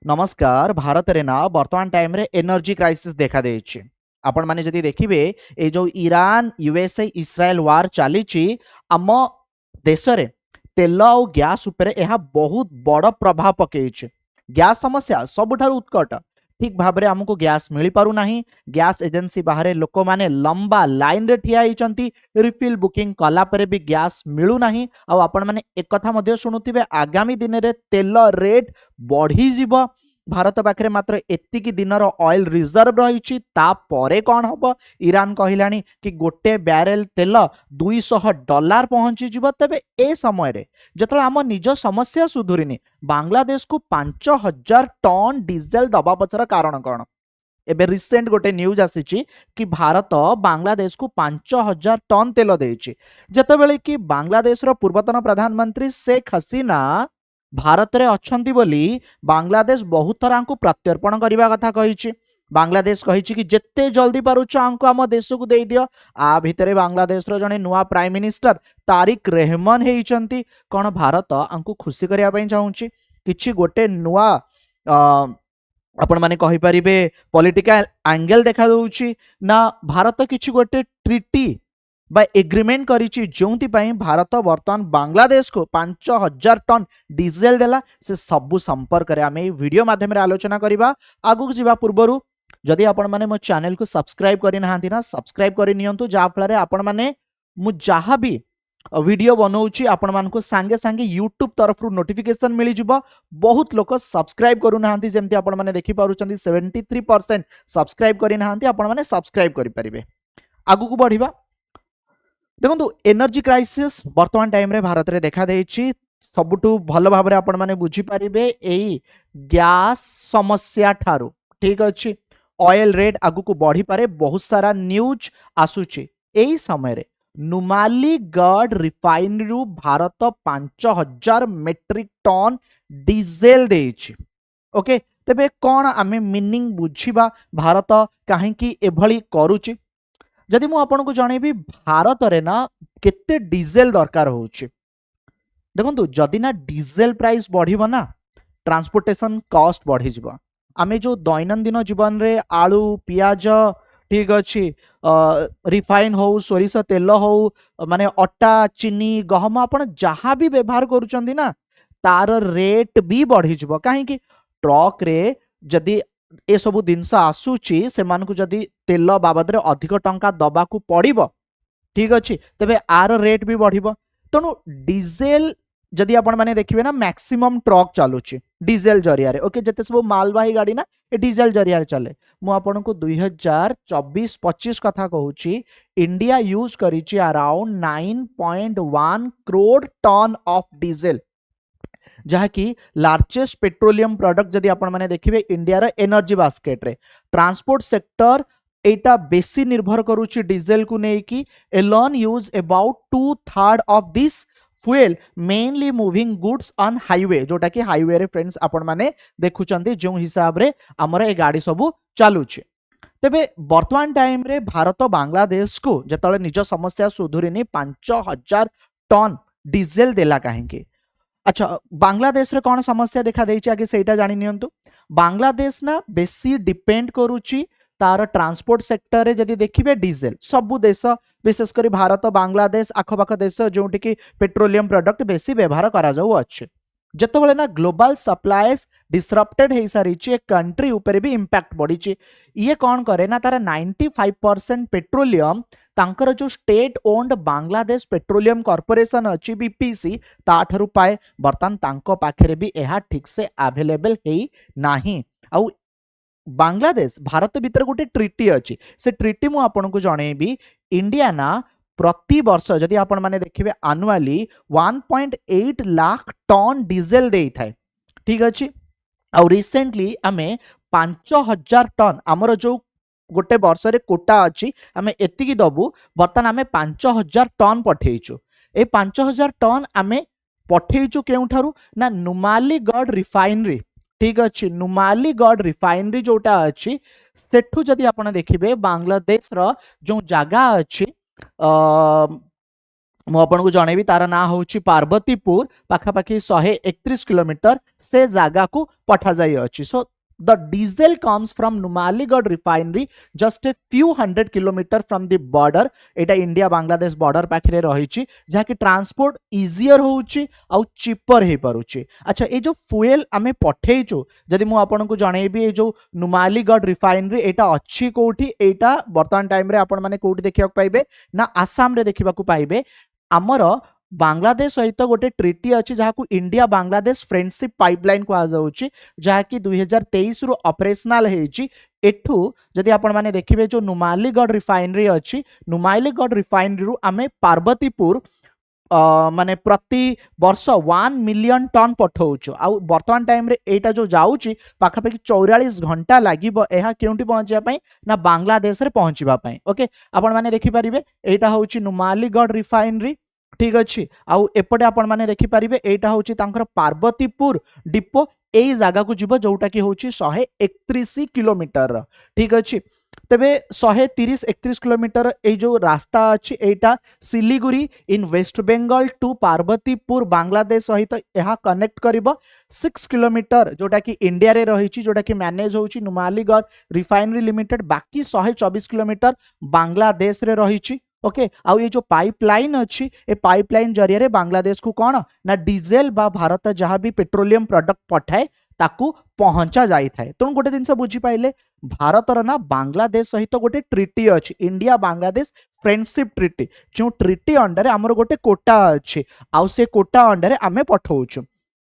नमस्कार। भारत रे ना वर्तमान टाइम रे एनर्जी क्राइसिस देखा देछि। आपण माने जदि देखिबे ए जो ईरान यूएसए इस्राएल वार चली आम देश रे तेल और गैस उपरे एहा बहुत बड़ प्रभाव पकेइछि। गैस समस्या सबुठारु उत्कट। ठीक भाबरे हमको गैस मिली पारु नाही। गैस एजेंसी बाहरे लोक माने लंबा लाइन रे ठिया हिचंती। रिफिल बुकिंग कला परे भी गैस मिलु नाही। आ आपण माने एक कथा मध्ये सुनुथिबे आगामी दिन रे तेल रेट बढ़ी जीव। भारत पाखे मात्र एतिकी दिनर ऑयल रिजर्व रही तापरे कौन हम ईरान कहलानी कि गोटे ब्यारेल तेल $200 पहुंची जीव। तेबे ए समय जो आम निज समस्या सुधुरीनी बांग्लादेश को 5000 टन डीजेल दबा पछर कारण कौन। एबे रिसेंट गोटे न्यूज आसी कि भारत बांग्लादेश को 5000 टन तेल देछि। जेतेबेले कि बांग्लादेश रो पूर्वतन प्रधानमंत्री शेख हसीना भारत रे अछंती बोली बांग्लादेश बहुत थर आंकु प्रत्यर्पण करने कथा कही। बांग्लादेश कही कि जिते जल्दी पारुछ आंकु आम देश को दे दियो। आ भितरे बांग्लादेश रो जने नुआ प्राइम मिनिस्टर तारिक रहमान हेइचंती। कौन भारत आंकु खुशी करिया पई चाहूची किछि गोटे नुआ आपण माने कहि परिबे पॉलिटिकल एंगल देखा दउची ना भारत किछि गोटे ट्रिटी बा एग्रीमेंट करिछि जोंति पई भारत वर्तमान बांग्लादेश को 5000 टन डीजेल देला। से सबु संपर्क रे आमे वीडियो माध्यम रे आलोचना करिबा। आगु जीवा पूर्वरु जदि आपण माने मो चैनल को सब्सक्राइब करि नाहांती ना सब्सक्राइब करि नियंतु। जा फଳରେ आपण माने मु जहा भी वीडियो बनाऊँगी आपण मानक सांगे सांगे यूट्यूब तरफ नोटिफिकेशन मिल जिवो। बहुत लोक सब्सक्राइब करू नाहांती जेमति आपण माने देखि पारुचंदी 73% सब्सक्राइब करि नाहांती। आपण माने सब्सक्राइब करि परिबे। आगु को बढ़िबा। देखो एनर्जी क्राइसिस वर्तमान टाइम रे भारत रे देखा देछि। सबुठु भल भाव रे आपण माने बुझी पारिबे एई गैस समस्या ठारू। ठीक अछि ऑयल रेट आगु को बढ़ी पारे। बहुत सारा न्यूज आसुछि। एई समय रे Numaligarh refinery Bharat 5000 metric ton diesel देछि। ओके तेबे कौन आमे मीनिंग बुझिबा भारत काहेकि एभली करूछि। जदि मु आपन को जणेबी भारत रे ना केते डीजेल दरकार होउछि। देखंतु जदि ना डीजेल प्राइस बढ़िबो ना ट्रांसपोर्टेशन कॉस्ट बढ़ी जिवो। आमे जो दैनंदिन जीवन रे आलू पियाज ठीक अछि रिफाइन हो सोरिष तेल हो माने अटा चीनी गहम आपण जहाँ भी व्यवहार करूचंदी ना तार रेट भी बढ़ी जिवो। काहेकि ट्रक रे जदि ए सबु जिनस आसुची से मानकु जदि तेल बाबद रे अधिक टंका दबा को पड़िबो ठीक अछि तबे आर रेट भी बढ़िबो। तनु डीजेल जदि आपण माने देखिबे ना मैक्सिमम ट्रक चालुची डीजेल जरिया रे। ओके जते सब मालवाही गाड़ी ना ए डीजेल जरिया रे चले। मु आपण को 2024-25 कथा कहूची इंडिया यूज करिची around 9.1 crore ton of diesel जहा कि लार्जेस्ट पेट्रोलियम प्रोडक्ट जदि आपण माने देखिबे इंडिया रे एनर्जी बास्केट रे ट्रांसपोर्ट सेक्टर एटा बेसी निर्भर करूची डीजेल को नेकी। Alone use about 2/3 of this fuel mainly moving goods on highway जोटा कि हाईवे रे फ्रेंड्स आपण माने देखुचंदी जो हिसाब रे हमर ए गाड़ी सबु चालुची। तेबे वर्तमान टाइम रे भारत बांग्लादेश को जतले निज समस्या सुधुरिनी 5000 टन डीजेल देला काहेकि। अच्छा बांग्लादेश रे कौन समस्या देखा देछि आगे सेटा जानि नियंतु। बांग्लादेश ना बेसी डिपेंड करूची तार ट्रांसपोर्ट सेक्टर रे जदि देखिबे डीजेल सबु देश विशेष करी भारत बांग्लादेश आखपाख देश जोंटी कि पेट्रोलियम प्रोडक्ट बेसी व्यवहार करा जाउ अछि। जतबेले ना ग्लोबल सप्लाईज डिसरप्टेड हे सारी छि कंट्री ऊपर भी इंपैक्ट पड़ी छि। ये कौन करे ना तार 95% पेट्रोलियम तांकर जो state owned Bangladesh petroleum corporation अछि बीपीसी ताठरु पाए। बर्तन तांको पाखरे भी एहा ठीक से अवेलेबल हेई नाही। आउ बांग्लादेश भारत भीतर गोटे ट्रिटी अछि से ट्रिटी मु आपन को जणेबी इंडिया ना प्रति वर्ष जदि आपण माने देखिबे एनुअली 1.8 लाख टन डीजेल देई थाए। ठीक अछि आ रिसेंटली आमे 5000 टन हमर जो गोटे वर्ष रे कोटा अछि आमे एतिकी दबु। बर्तन आमे 5000 टन पठेइछु। ए 5000 टन आमे पठेइछु केउठारु ना नुमालीगढ़ रिफाइनरी। ठीक अच्छे नुमालीगढ़ रिफाइनरी जोटा अच्छी सेठू जदि आपण देखिबे बांग्लादेश रो जो जगह अच्छी मु आपन को जनइबी तार ना हूँ पार्वतीपुर पाखापाखि 131 किलोमीटर से जगह को पठा जाई अछि। सो the diesel comes from Numaligarh refinery just a few hundred kilometer from the border। Etah India Bangladesh border पाखरे रही जहाँ की ट्रांसपोर्ट इजियर होउची आउ चीपर हे परुची। अच्छा ये जो फ्यूएल आमे पठेइचु जदि मु आपन को जनइबी ये जो नुमालीगढ़ रिफाइनरी एटा अच्छी कोठी एटा वर्तमान टाइम रे आपन माने कोठी देखिया पाइबे ना आसाम रे देखिबा को पाइबे। आमर बांग्लादेश सहित गोटे ट्रिटी अच्छी जहाँ को इंडिया बांग्लादेश फ्रेंडशिप पाइपलाइन कहुच्छी जहाँकि 2023 रु ऑपरेशनल होती। एठू जदि आपण माने देखिबे जो नुमालीगढ़ रिफाइनरी अच्छी नुमालीगढ़ रिफाइनरी रु आमे पार्वतीपुर माने प्रति वर्ष 1 मिलियन टन पठाऊचु आ वर्तमान टाइम रे एटा जो जाउची पाखापाखि 44 घंटा लागिबो एहा केउंटी पहुंचिया पई ना बांग्लादेश रे पहुंचिबा पई। ओके आपण माने देखि परिबे एटा होउची नुमालीगढ़ रिफाइनरी ठीक अच्छी आउ एपटे आपण माने देखि परिबे एटा होउची तांकर पार्वतीपुर डिपो एई जागा को जीव जोटा कि होउची 131 किलोमीटर ठीक अच्छी। तेबे 130-31 किलोमीटर ए जो रास्ता अच्छी एटा सिलीगुड़ी इन वेस्ट बेंगल टू पार्वतीपुर बांग्लादेश सहित यह कनेक्ट करिबो। 6 किलोमीटर जोटा कि इंडिया रे रही जोटा कि मैनेज होउची नुमालीगढ़ रिफाइनरी लिमिटेड बाकी 124 किलोमीटर बांग्लादेश रे रही। ओके आउ ये जो पाइपलाइन अच्छी ए पाइपलाइन जरिया रे बांग्लादेश को कौन ना डीजेल बा भारत जहाँ भी पेट्रोलियम प्रोडक्ट पठाए ताकू पहुंचा जाई थाए। तेणु गोटे जिनस बुझी पाइले भारतर ना बांग्लादेश सहित गोटे ट्रिटी अच्छी इंडिया बांग्लादेश फ्रेंडशिप ट्रिटी जो ट्रिटी अंडर आमर गोटे कोटा अच्छी आउ से कोटा अंडर आमे पठाऊचु।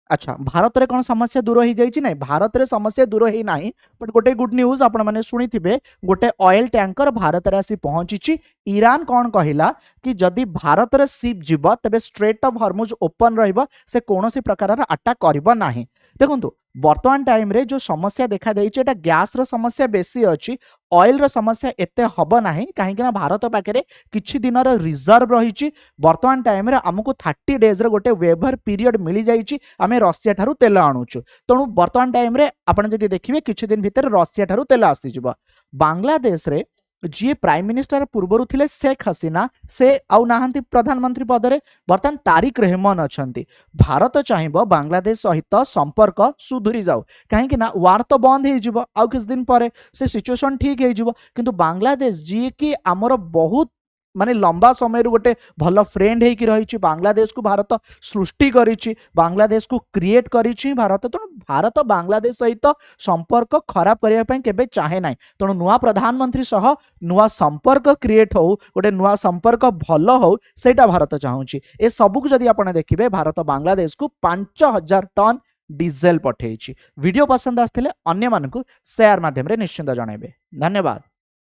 अच्छा भारत रे कौन समस्या दूर हो जाइए ना भारत रे समस्या दूर ही ना बट गोटे गुड न्यूज आपण मैंने शुणी थे गोटे ऑयल टैंकर भारत रे आसी पहुंची। ईरान कौन कहला कि जदि भारत रे शिप जीव तबे स्ट्रेट ऑफ हॉर्मुज ओपन रहिबो से कौनसी प्रकार अटैक करिबो नाही। देखंतु वर्तमान टाइम रे जो समस्या देखा देइछ एटा गैस रो समस्या बेसी अछि ऑयल रो समस्या एते हबो नाही काहे कि ना भारत पाके किछि दिन रो रिजर्व रहिछि। वर्तमान टाइम रे हमकु 30 डेज रे गोटे वेवर पीरियड मिली जाइछि आमे रशिया ठारू तेल आणुछु। तणु वर्तमान टाइम रे आपण जदि देखिबे किछि दिन भितर रशिया ठारू तेल आसी जिवो। बांग्लादेश रे जी प्राइम मिनिस्टर पूर्वर थिले शेख हसीना से आउ नाहंती प्रधानमंत्री पदरे बर्तमान तारिक रहमान अछंती। भारत चाहिबो बांग्लादेश सहित संपर्क सुधुरी जाऊ कहीं ना वार तो बंद हो जिवो आउ किछ दिन परे से सिचुएशन ठीक हो जिवो किंतु बांग्लादेश जी की आमर बहुत माने लंबा समय गोटे भल फ्रेंड होकी रही बांग्लादेश को भारत सृष्टि करिछि बांग्लादेश को क्रिएट करिछि भारत। तो भारत बांग्लादेश सहित संपर्क खराब करने पे केबे चाहे ना तेणु नुआ प्रधानमंत्री सह नुआ संपर्क क्रिएट हो गोटे नुआ संपर्क भल हो सेटा भारत चाहूँगी। ए सबको जदि आपने देखिए भारत बांग्लादेश को 5000 टन डीजेल पठेइछि। वीडियो पसंद आसथिले अन्य मानकु शेयर माध्यम रे निश्चिंत जणाइबे। धन्यवाद।